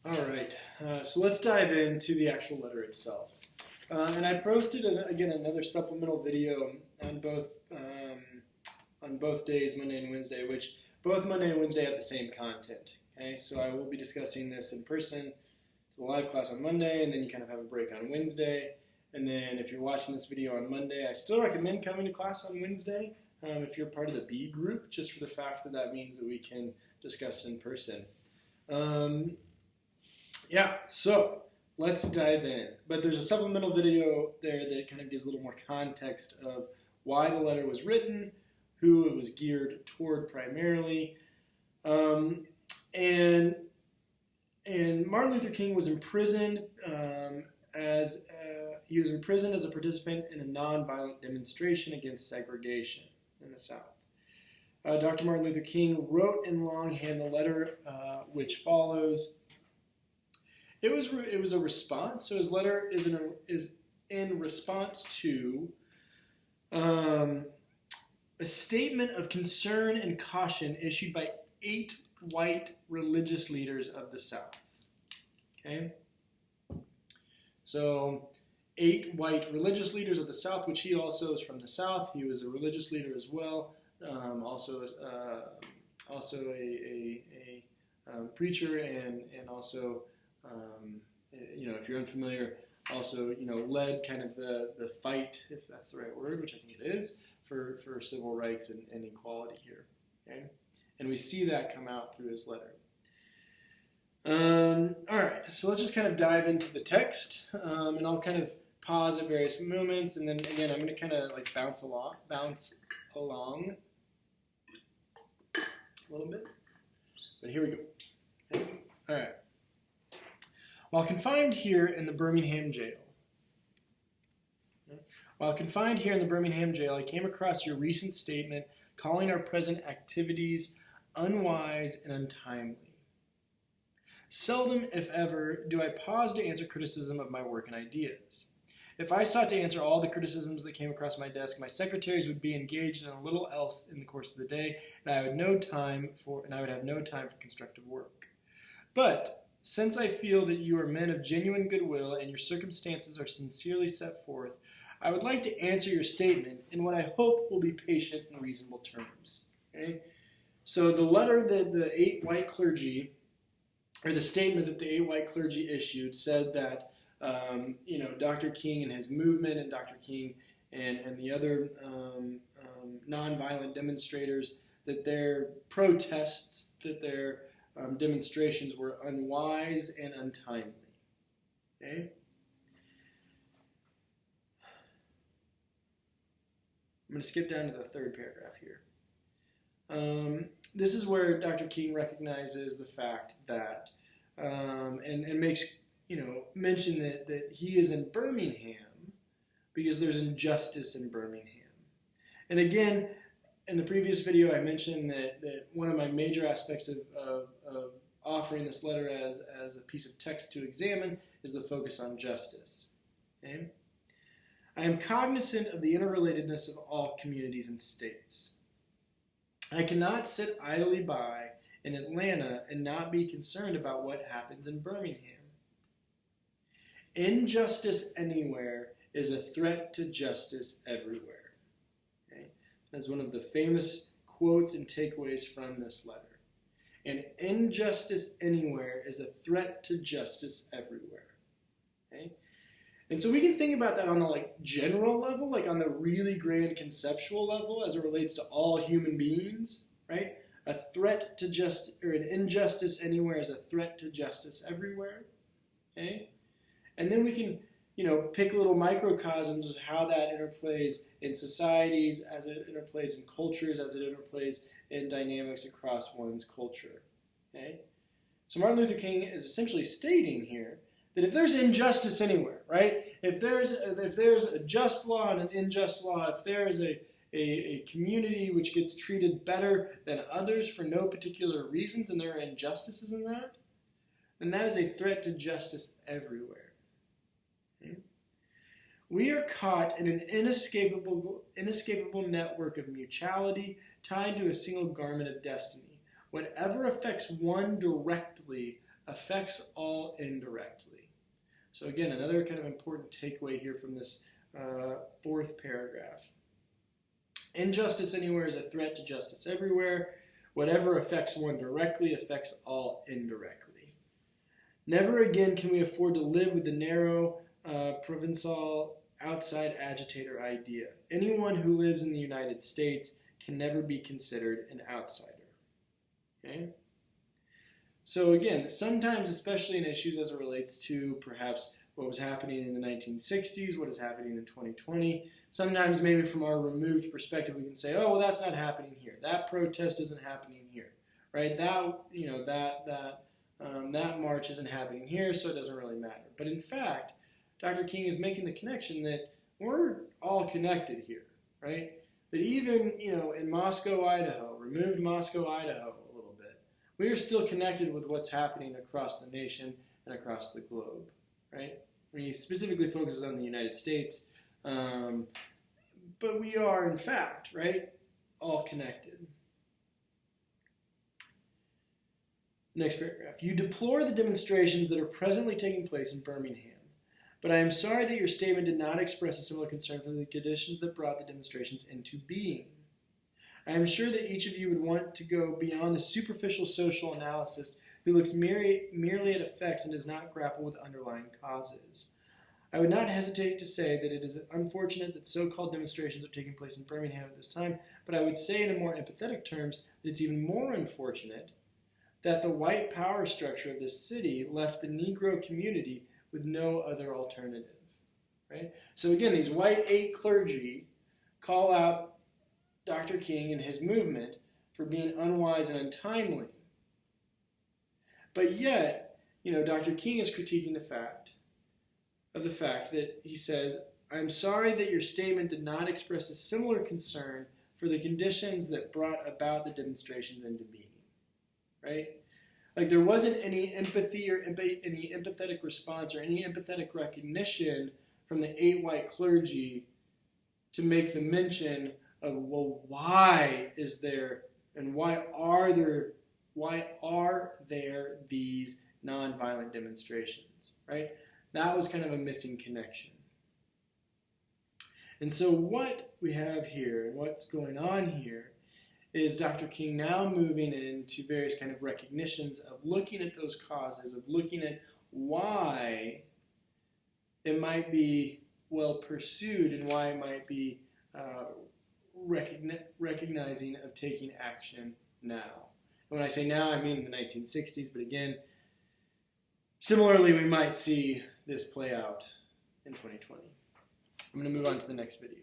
All right, so let's dive into the actual letter itself. And I posted again another supplemental video on both days, Monday and Wednesday, which both Monday and Wednesday have the same content. Okay, so I will be discussing this in person, the live class on Monday, and then you kind of have a break on Wednesday. And then if you're watching this video on Monday, I still recommend coming to class on Wednesday if you're part of the B group, just for the fact that that means that we can discuss it in person. Yeah, so let's dive in. But there's a supplemental video there that kind of gives a little more context of why the letter was written, who it was geared toward primarily. And Martin Luther King was imprisoned as a participant in a nonviolent demonstration against segregation in the South. Dr. Martin Luther King wrote in longhand the letter which follows. It was a response. So his letter is in response to a statement of concern and caution issued by 8 white religious leaders of the South. Okay, so 8 white religious leaders of the South, which he also is from the South. He was a religious leader as well. Also a preacher and also. If you're unfamiliar, also, led kind of the fight, if that's the right word, which I think it is, for civil rights and equality here. Okay? And we see that come out through his letter. All right, so let's just kind of dive into the text, and I'll kind of pause at various moments, and then again, I'm going to kind of like bounce along a little bit. But here we go. Okay? All right. While confined here in the Birmingham jail, I came across your recent statement calling our present activities unwise and untimely. Seldom, if ever, do I pause to answer criticism of my work and ideas. If I sought to answer all the criticisms that came across my desk, my secretaries would be engaged in a little else in the course of the day, and I would have no time for constructive work. But since I feel that you are men of genuine goodwill and your circumstances are sincerely set forth, I would like to answer your statement in what I hope will be patient and reasonable terms. Okay? So the letter that the 8 white clergy, or the statement that the 8 white clergy issued, said that Dr. King and his movement, and Dr. King and the other nonviolent demonstrators, that their protests, that their demonstrations were unwise and untimely. Okay? I'm going to skip down to the 3rd paragraph here. This is where Dr. King recognizes the fact that, and makes mention that he is in Birmingham because there's injustice in Birmingham. And again, in the previous video, I mentioned that one of my major aspects of offering this letter as a piece of text to examine is the focus on justice. Okay? I am cognizant of the interrelatedness of all communities and states. I cannot sit idly by in Atlanta and not be concerned about what happens in Birmingham. Injustice anywhere is a threat to justice everywhere. That's one of the famous quotes and takeaways from this letter. And injustice anywhere is a threat to justice everywhere. Okay? And so we can think about that on the general level, like on the really grand conceptual level as it relates to all human beings, right? A threat to justice, or an injustice anywhere is a threat to justice everywhere. Okay? And then we can pick little microcosms of how that interplays in societies, as it interplays in cultures, as it interplays in dynamics across one's culture. Okay? So Martin Luther King is essentially stating here that if there's injustice anywhere, right? If there's a just law and an unjust law, if there is a community which gets treated better than others for no particular reasons, and there are injustices in that, then that is a threat to justice everywhere. We are caught in an inescapable network of mutuality tied to a single garment of destiny. Whatever affects one directly affects all indirectly. So again, another kind of important takeaway here from this fourth paragraph. Injustice anywhere is a threat to justice everywhere. Whatever affects one directly affects all indirectly. Never again can we afford to live with the narrow, provincial, outside agitator idea. Anyone who lives in the United States can never be considered an outsider. Okay? So again, sometimes, especially in issues as it relates to perhaps what was happening in the 1960s, what is happening in 2020, sometimes maybe from our removed perspective we can say, oh, well, that's not happening here. That protest isn't happening here, right? That march isn't happening here, so it doesn't really matter. But in fact, Dr. King is making the connection that we're all connected here, right? That even, in Moscow, Idaho, removed Moscow, Idaho a little bit, we are still connected with what's happening across the nation and across the globe, right? He specifically focuses on the United States, but we are, in fact, right, all connected. Next paragraph. You deplore the demonstrations that are presently taking place in Birmingham, but I am sorry that your statement did not express a similar concern for the conditions that brought the demonstrations into being. I am sure that each of you would want to go beyond the superficial social analysis who looks merely at effects and does not grapple with underlying causes. I would not hesitate to say that it is unfortunate that so-called demonstrations are taking place in Birmingham at this time, but I would say in more empathetic terms that it's even more unfortunate that the white power structure of this city left the Negro community with no other alternative, right? So again, these white clergy call out Dr. King and his movement for being unwise and untimely. But yet, Dr. King is critiquing the fact that he says, I'm sorry that your statement did not express a similar concern for the conditions that brought about the demonstrations into being, right? Like there wasn't any empathy or any empathetic response or any empathetic recognition from the 8 white clergy to make the mention of, well, why is there and why are there these nonviolent demonstrations, right? That was kind of a missing connection. And so what we have here and what's going on here is Dr. King now moving into various kind of recognitions of looking at those causes, of looking at why it might be well pursued and why it might be recognizing of taking action now. And when I say now, I mean in the 1960s, but again, similarly, we might see this play out in 2020. I'm going to move on to the next video.